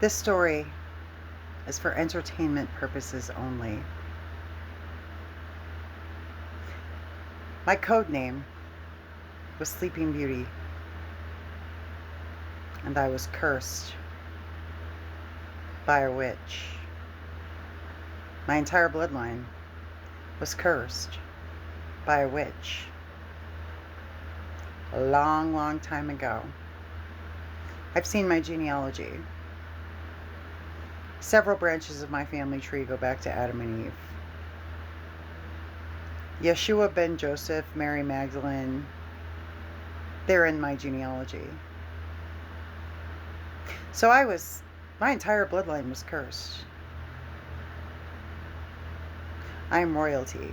This story is for entertainment purposes only. My code name was Sleeping Beauty, and I was cursed by a witch. My entire bloodline was cursed by a witch a long, long time ago. I've seen my genealogy. Several branches of my family tree go back to Adam and Eve. Yeshua ben Joseph, Mary Magdalene, they're in my genealogy. So my entire bloodline was cursed. I am royalty.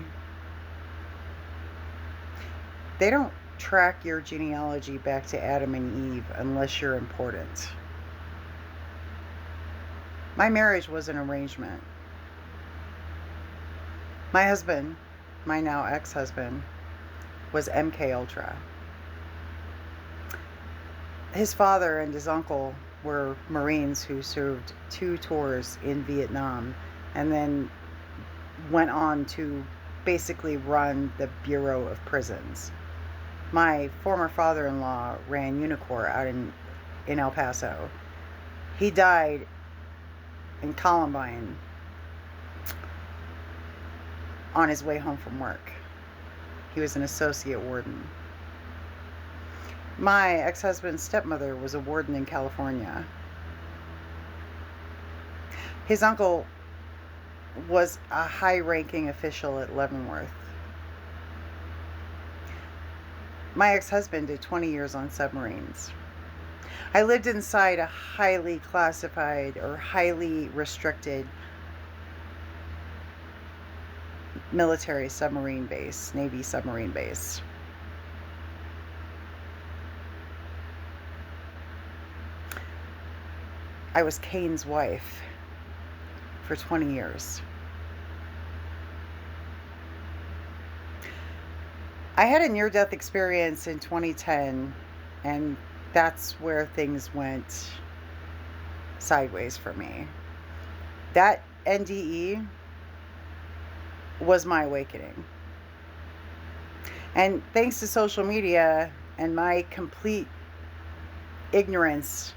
They don't track your genealogy back to Adam and Eve unless you're important. My marriage was an arrangement. My husband, my now ex-husband, was MK Ultra. His father and his uncle were Marines who served 2 tours in Vietnam and then went on to basically run the Bureau of Prisons. My former father-in-law ran Unicor out in El Paso. He died in Columbine on his way home from work. He was an associate warden. My ex-husband's stepmother was a warden in California. His uncle was a high-ranking official at Leavenworth. My ex-husband did 20 years on submarines. I lived inside a highly classified or highly restricted military submarine base, Navy submarine base. I was Cain's wife for 20 years. I had a near-death experience in 2010, and that's where things went sideways for me. That NDE was my awakening. And thanks to social media and my complete ignorance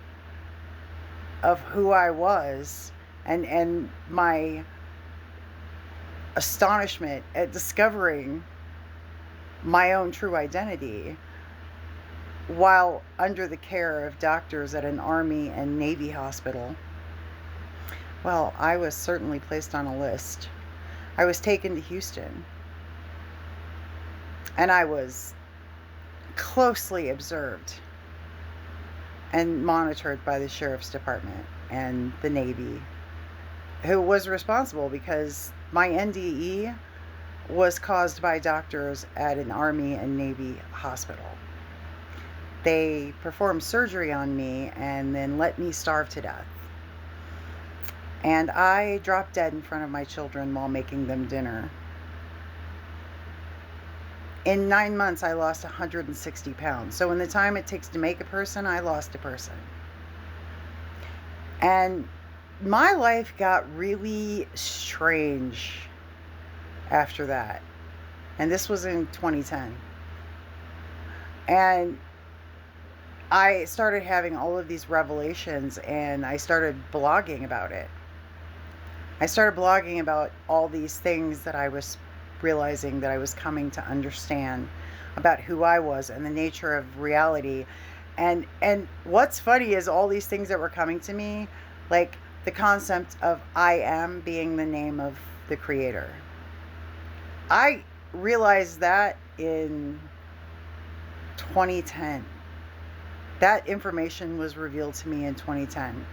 of who I was and my astonishment at discovering my own true identity while under the care of doctors at an Army and Navy hospital, well, I was certainly placed on a list. I was taken to Houston, and I was closely observed and monitored by the Sheriff's Department and the Navy, who was responsible because my NDE was caused by doctors at an Army and Navy hospital. They performed surgery on me and then let me starve to death. And I dropped dead in front of my children while making them dinner. In 9 months, I lost 160 pounds. So in the time it takes to make a person, I lost a person. And my life got really strange after that. And this was in 2010. And I started having all of these revelations, and I started blogging about it. I started blogging about all these things that I was realizing that I was coming to understand about who I was and the nature of reality. And what's funny is all these things that were coming to me, like the concept of I am being the name of the Creator. I realized that in 2010. That information was revealed to me in 2010.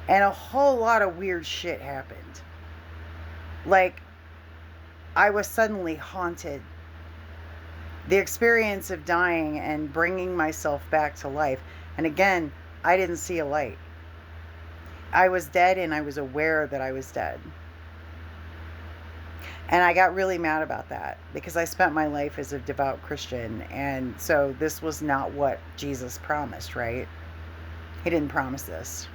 And a whole lot of weird shit happened. Like, I was suddenly haunted. The experience of dying and bringing myself back to life. And again, I didn't see a light. I was dead, and I was aware that I was dead. And I got really mad about that because I spent my life as a devout Christian. And so this was not what Jesus promised, right? He didn't promise this.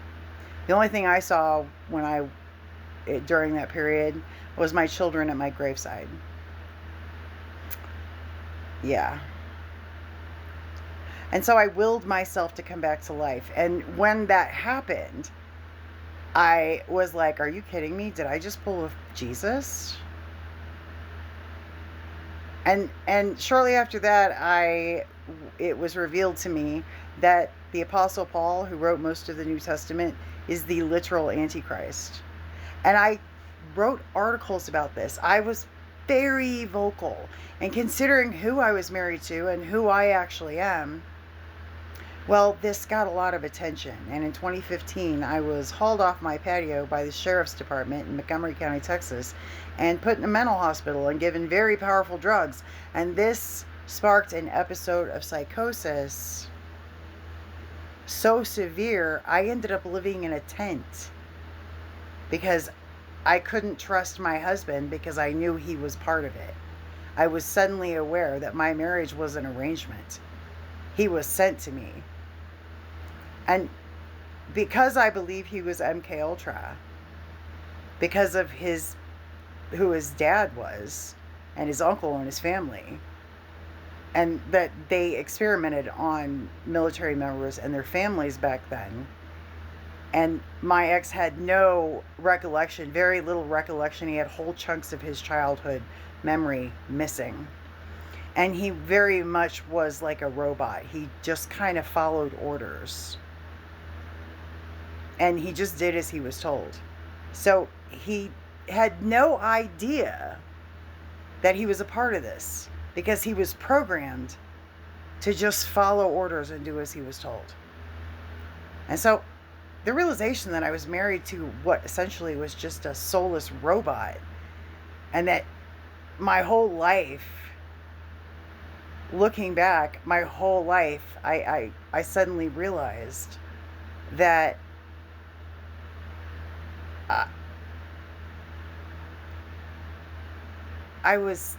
The only thing I saw during that period was my children at my graveside. Yeah. And so I willed myself to come back to life. And when that happened, I was like, are you kidding me? Did I just pull a Jesus? And shortly after that, it was revealed to me that the Apostle Paul, who wrote most of the New Testament, is the literal Antichrist. And I wrote articles about this. I was very vocal. And considering who I was married to and who I actually am, well, this got a lot of attention. And in 2015, I was hauled off my patio by the sheriff's department in Montgomery County, Texas, and put in a mental hospital and given very powerful drugs. And this sparked an episode of psychosis so severe, I ended up living in a tent because I couldn't trust my husband because I knew he was part of it. I was suddenly aware that my marriage was an arrangement. He was sent to me. And because I believe he was MK Ultra, because of who his dad was, and his uncle and his family, and that they experimented on military members and their families back then. And my ex had no recollection, very little recollection. He had whole chunks of his childhood memory missing. And he very much was like a robot. He just kind of followed orders. And he just did as he was told. So he had no idea that he was a part of this because he was programmed to just follow orders and do as he was told. And so the realization that I was married to what essentially was just a soulless robot, and that my whole life, looking back, my whole life, I suddenly realized that I was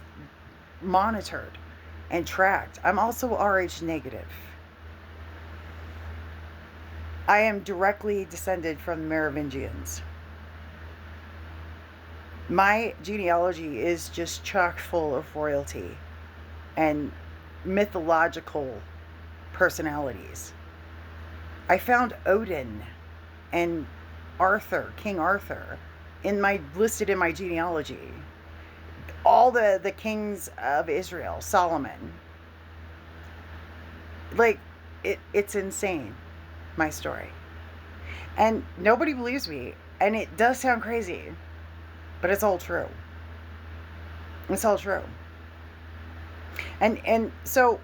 monitored and tracked. I'm also Rh negative. I am directly descended from the Merovingians. My genealogy is just chock full of royalty and mythological personalities. I found Odin and Arthur, King Arthur, listed in my genealogy. All the kings of Israel, Solomon. Like, it's insane, my story. And nobody believes me. And it does sound crazy, but it's all true. It's all true. And so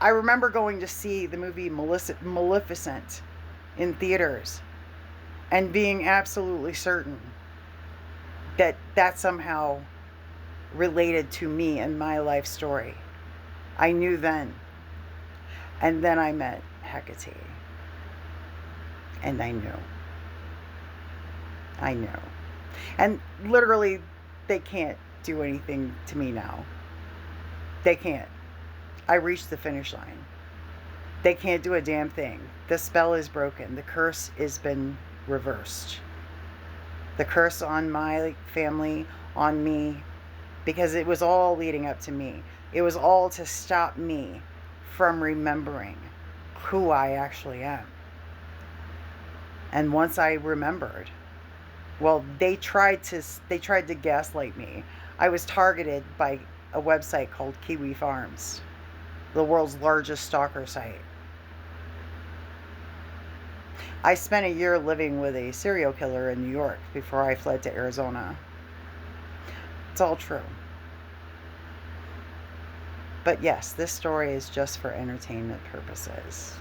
I remember going to see the movie Maleficent in theaters and being absolutely certain that somehow related to me and my life story. I knew then. And then I met Hecate. And I knew. And literally, they can't do anything to me now. They can't. I reached the finish line. They can't do a damn thing. The spell is broken. The curse has been reversed. The curse on my family, on me, because it was all leading up to me. It was all to stop me from remembering who I actually am. And once I remembered, well, they tried to gaslight me. I was targeted by a website called Kiwi Farms, the world's largest stalker site. I spent a year living with a serial killer in New York before I fled to Arizona. It's all true. But yes, this story is just for entertainment purposes.